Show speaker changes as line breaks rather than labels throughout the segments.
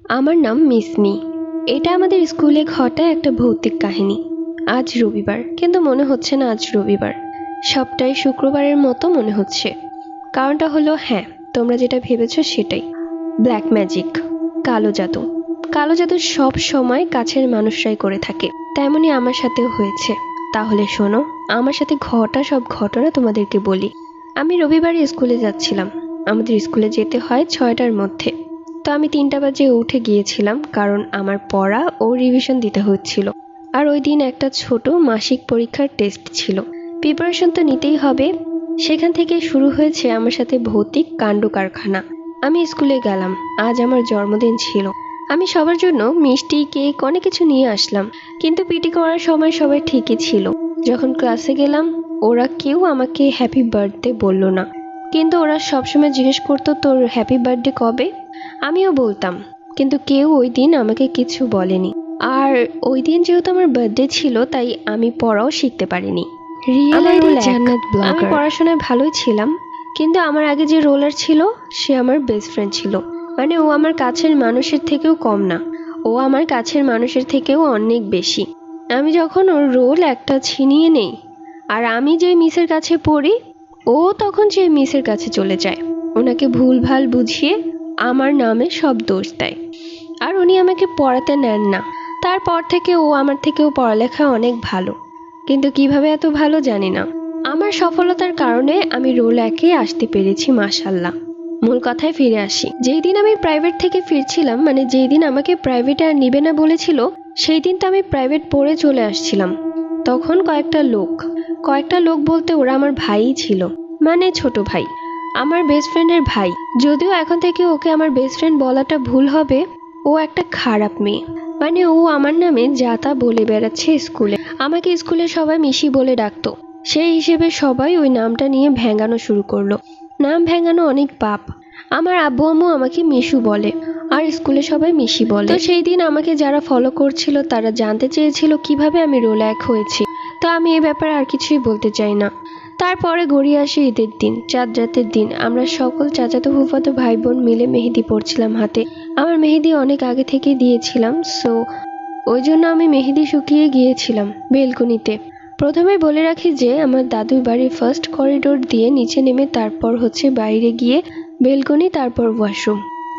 আমার নাম মিসমি। এটা আমাদের স্কুলে ঘটা একটা ভৌতিক কাহিনী। আজ রবিবার, কিন্তু মনে হচ্ছে না আজ রবিবার। সবটাই শুক্রবারের মতো মনে হচ্ছে। কারণটা হলো, হ্যাঁ, তোমরা যেটা ভেবেছো সেটাই। ব্ল্যাক ম্যাজিক, কালো জাদু। কালো জাদু সব সময় কাছের মানুষরাই করে থাকে, তেমনই আমার সাথেও হয়েছে। তাহলে শোনো, আমার সাথে ঘটা সব ঘটনা তোমাদেরকে বলি। আমি রবিবারে স্কুলে যাচ্ছিলাম। আমাদের স্কুলে যেতে হয় 6টার মধ্যে। তো আমি 3টা বাজে উঠে গিয়েছিলাম, কারণ আমার পড়া ও রিভিশন দিতে হচ্ছিল। আর ওই দিন একটা ছোট মাসিক পরীক্ষার টেস্ট ছিল। প্রিপারেশন তো নিতেই হবে। সেখান থেকে শুরু হয়েছে আমার সাথে ভৌতিক কাণ্ড কারখানা। আমি স্কুলে গেলাম। আজ আমার জন্মদিন ছিল। আমি সবার জন্য মিষ্টি, কেক, অনেক কিছু নিয়ে আসলাম। কিন্তু পিটি করার সময় সবাই ঠিকই ছিল। যখন ক্লাসে গেলাম, ওরা কেউ আমাকে হ্যাপি বার্থডে বলল না। কিন্তু ওরা সবসময় জিজ্ঞেস করতো, তোর হ্যাপি বার্থডে কবে? আমিও বলতাম, কিন্তু কেউ ওই দিন আমাকে কিছু বলেনি। আর ওই দিন যেহেতু আমার বার্থডে ছিল, তাই আমি পড়াও শিখতে পারিনি। রিয়েল আইডি জান্নাত ব্লগার। আমি পড়াশোনায় ভালোই ছিলাম, কিন্তু আমার আগে যে রোলার ছিল সে আমার বেস্ট ফ্রেন্ড ছিল। মানে ও আমার কাছের মানুষের থেকেও কম না, ও আমার কাছের মানুষের থেকেও অনেক বেশি। আমি যখন ওর রোল একটা ছিনিয়ে নেই, আর আমি যে মিসের কাছে পড়ি, ও তখন যে মিসের কাছে চলে যায়, ওনাকে ভুলভাল বুঝিয়ে আমার নামে সব দোষ দেয়। আর উনি আমাকে পড়াতে নেন না। তারপর থেকে ও আমার থেকেও পড়ালেখা অনেক ভালো, কিন্তু কিভাবে এত ভালো জানি না। আমার সফলতার কারণে আমি রোল 1-এ আসতে পেরেছি, মাশাল্লাহ। মূল কথায় ফিরে আসি। যেই দিন আমি প্রাইভেট থেকে ফিরছিলাম, মানে যেই দিন আমাকে প্রাইভেটে আর নিবে না বলেছিল, সেই দিন তো আমি প্রাইভেট পড়ে চলে আসছিলাম। তখন কয়েকটা লোক বলতে ওরা আমার ভাইই ছিল, মানে ছোট ভাই, আমার বেস্ট ফ্রেন্ডের ভাই। যদিও এখন থেকে ওকে আমার বেস্ট ফ্রেন্ড বলাটা ভুল হবে। ও একটা খারাপ মেয়ে। মানে ও আমার নামে যা তা বলে বেড়াচ্ছে স্কুলে। আমাকে স্কুলে সবাই মিশি বলে ডাকতো। সেই হিসেবে সবাই ওই নামটা নিয়ে ভেঙানো শুরু করলো। নাম ভেঙানো অনেক পাপ। আমার আব্বু আম্মু আমাকে মিশু বলে, আর স্কুলে সবাই মিশি বলে। তো সেই দিন আমাকে যারা ফলো করছিল তারা জানতে চেয়েছিল কিভাবে আমি রোল 1 হয়েছি। তো আমি এ ব্যাপারে আর কিছুই বলতে চাই না। তারপরে গড়িয়ে আসে ঈদের দিন, চাঁদ রাতের দিন। আমরা সকল চাচাতো ফুফাতো ভাই বোন মিলে মেহেদি পড়ছিলাম হাতে। আমার মেহেদি অনেক আগে থেকে দিয়েছিলাম, সো ওই জন্য আমি মেহেদি শুকিয়ে গিয়েছিলাম বেলকনিতে। প্রথমে বলে রাখি যে আমার দাদুর বাড়ির ফার্স্ট করিডোর দিয়ে নিচে নেমে তারপর হচ্ছে বাইরে গিয়ে বেলকনি, তারপর ওয়াশরুম।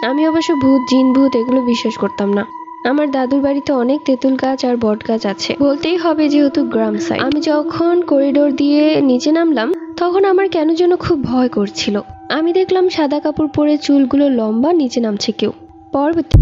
আমি অবশ্য ভূত, জিন, ভূত এগুলো বিশ্বাস করতাম না। আমার দাদুর বাড়িতে অনেক তেঁতুল গাছ আর বট গাছ আছে, বলতেই হবে যেহেতু গ্রাম সাইড। আমি যখন করিডোর দিয়ে নিচে নামলাম, তখন আমার কেন যেন খুব ভয় করছিল। আমি দেখলাম সাদা কাপড় পরে চুলগুলো লম্বা নিচে নামছে কেউ। পরবর্তী